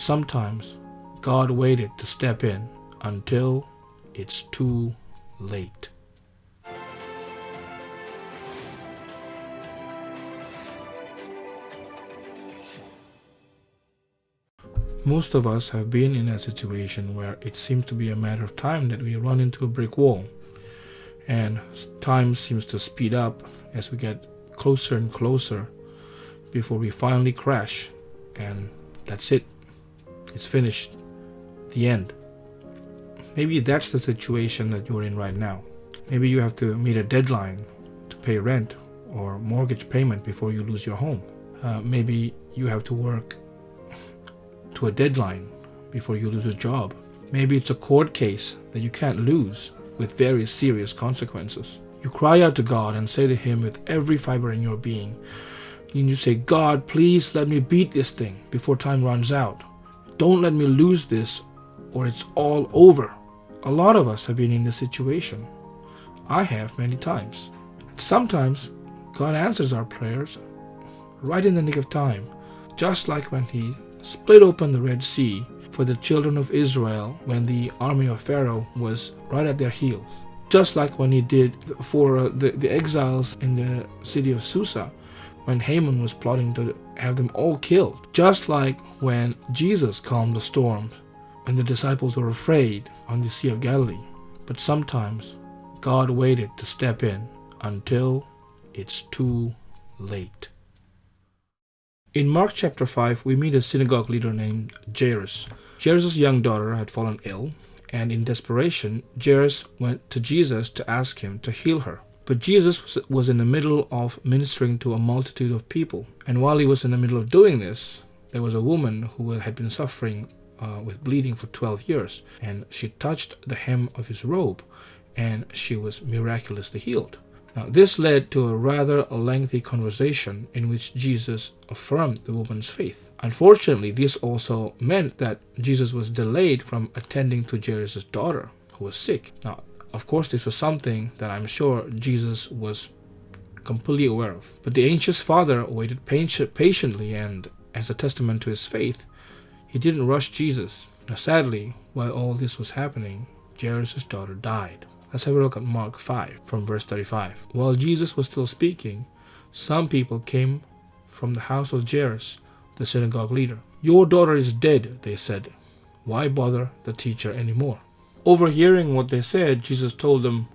But sometimes God waited to step in until it's too late. Most of us have been in that situation where it seems to be a matter of time that we run into a brick wall, and time seems to speed up as we get closer and closer before we finally crash, and that's it. It's finished. The end. Maybe that's the situation that you're in right now. Maybe you have to meet a deadline to pay rent or mortgage payment before you lose your home. Maybe you have to work to a deadline before you lose a job. Maybe it's a court case that you can't lose with very serious consequences. You cry out to God and say to Him with every fiber in your being, and you say, God, please let me beat this thing before time runs out. Don't let me lose this or it's all over. A lot of us have been in this situation. I have many times. Sometimes God answers our prayers right in the nick of time, just like when He split open the Red Sea for the children of Israel when the army of Pharaoh was right at their heels. Just like when He did for the exiles in the city of Susa when Haman was plotting to have them all killed. Just like when Jesus calmed the storms when the disciples were afraid on the Sea of Galilee. But sometimes God waited to step in until it's too late. In Mark chapter 5, we meet a synagogue leader named Jairus. Jairus' young daughter had fallen ill, and in desperation, Jairus went to Jesus to ask Him to heal her. But Jesus was in the middle of ministering to a multitude of people, and while He was in the middle of doing this, there was a woman who had been suffering with bleeding for 12 years, and she touched the hem of His robe, and she was miraculously healed. Now, this led to a rather lengthy conversation in which Jesus affirmed the woman's faith. Unfortunately, this also meant that Jesus was delayed from attending to Jairus' daughter, who was sick. Now, of course, this was something that I'm sure Jesus was completely aware of. But the anxious father waited patiently, and as a testament to his faith, he didn't rush Jesus. Now, sadly, while all this was happening, Jairus' daughter died. Let's have a look at Mark 5 from verse 35. While Jesus was still speaking, some people came from the house of Jairus, the synagogue leader. Your daughter is dead, they said. Why bother the teacher anymore? Overhearing what they said, Jesus told them,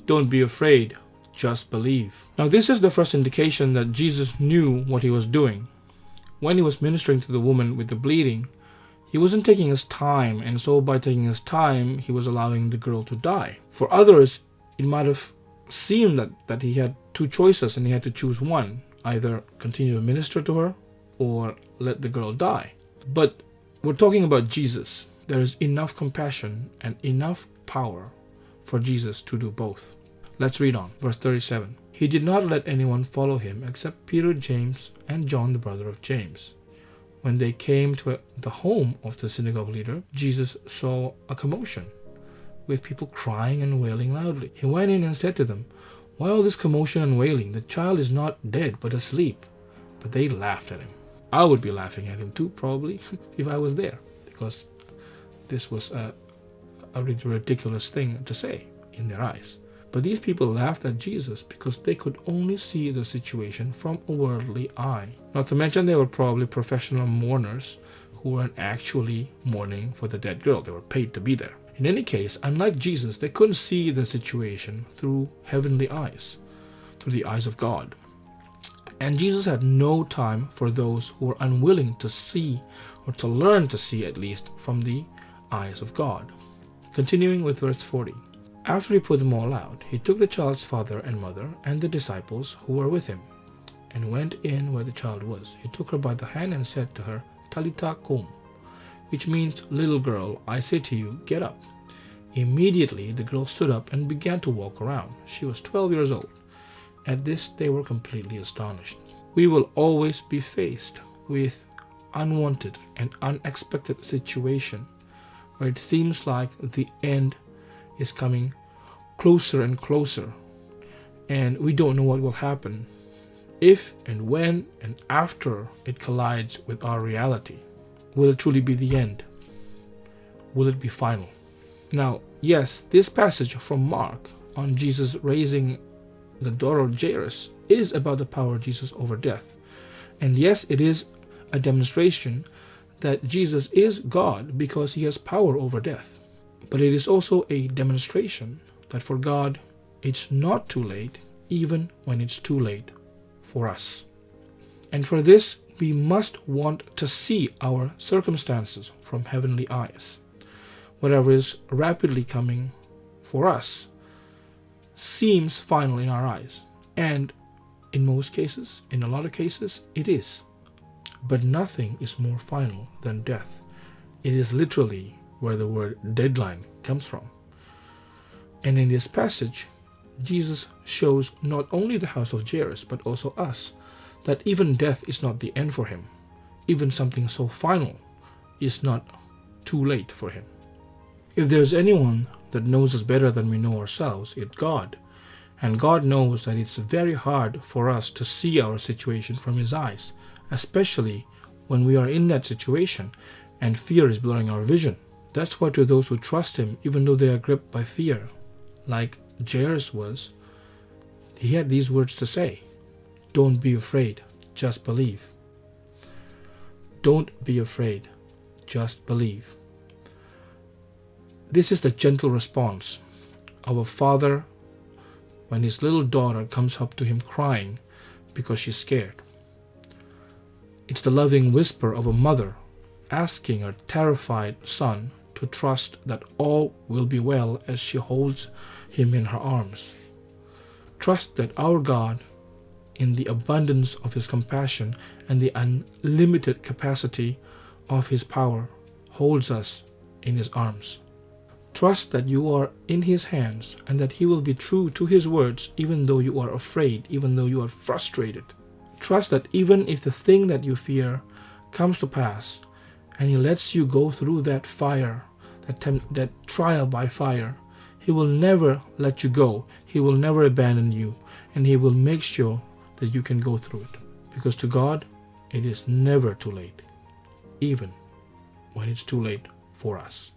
don't be afraid, just believe. Now this is the first indication that Jesus knew what He was doing. When He was ministering to the woman with the bleeding, He wasn't taking His time, and so by taking His time, He was allowing the girl to die. For others, it might have seemed that He had two choices and He had to choose one, either continue to minister to her or let the girl die. But we're talking about Jesus. There is enough compassion and enough power for Jesus to do both. Let's read on, verse 37. He did not let anyone follow Him except Peter, James, and John, the brother of James. When they came to the home of the synagogue leader, Jesus saw a commotion, with people crying and wailing loudly. He went in and said to them, why all this commotion and wailing? The child is not dead, but asleep. But they laughed at Him. I would be laughing at Him too, probably, if I was there, because this was a ridiculous thing to say in their eyes. But these people laughed at Jesus because they could only see the situation from a worldly eye. Not to mention they were probably professional mourners who weren't actually mourning for the dead girl. They were paid to be there. In any case, unlike Jesus, they couldn't see the situation through heavenly eyes, through the eyes of God. And Jesus had no time for those who were unwilling to see, or to learn to see at least, from the eyes of God. Continuing with verse 40. After He put them all out, He took the child's father and mother and the disciples who were with Him, and went in where the child was. He took her by the hand and said to her, Talitha kum, which means, little girl, I say to you, get up. Immediately the girl stood up and began to walk around. She was 12 years old. At this they were completely astonished. We will always be faced with unwanted and unexpected situation where it seems like the end is coming closer and closer, and we don't know what will happen if and when and after it collides with our reality. will it truly be the end? Will it be final? Now, yes, this passage from Mark on Jesus raising the daughter of Jairus is about the power of Jesus over death. And yes, it is a demonstration that Jesus is God because he has power over death. But it is also a demonstration that for God, it's not too late, even when it's too late for us. And for this, we must want to see our circumstances from heavenly eyes. Whatever is rapidly coming for us seems final in our eyes. And in most cases, in a lot of cases, it is. But nothing is more final than death. It is literally where the word deadline comes from. And in this passage, Jesus shows not only the house of Jairus, but also us, that even death is not the end for him. Even something so final is not too late for him. If there's anyone that knows us better than we know ourselves, it's God. And God knows that it's very hard for us to see our situation from his eyes, especially when we are in that situation and fear is blurring our vision. That's why to those who trust him, even though they are gripped by fear, like Jairus was, he had these words to say: don't be afraid, just believe. Don't be afraid, just believe. This is the gentle response of a father when his little daughter comes up to him crying because she's scared. It's the loving whisper of a mother asking her terrified son to trust that all will be well as she holds him in her arms. Trust that our God, in the abundance of his compassion and the unlimited capacity of his power, holds us in his arms. Trust that you are in his hands and that he will be true to his words even though you are afraid, even though you are frustrated. Trust that even if the thing that you fear comes to pass and he lets you go through that fire, that trial by fire, he will never let you go. He will never abandon you, and he will make sure that you can go through it. Because to God, it is never too late, even when it's too late for us.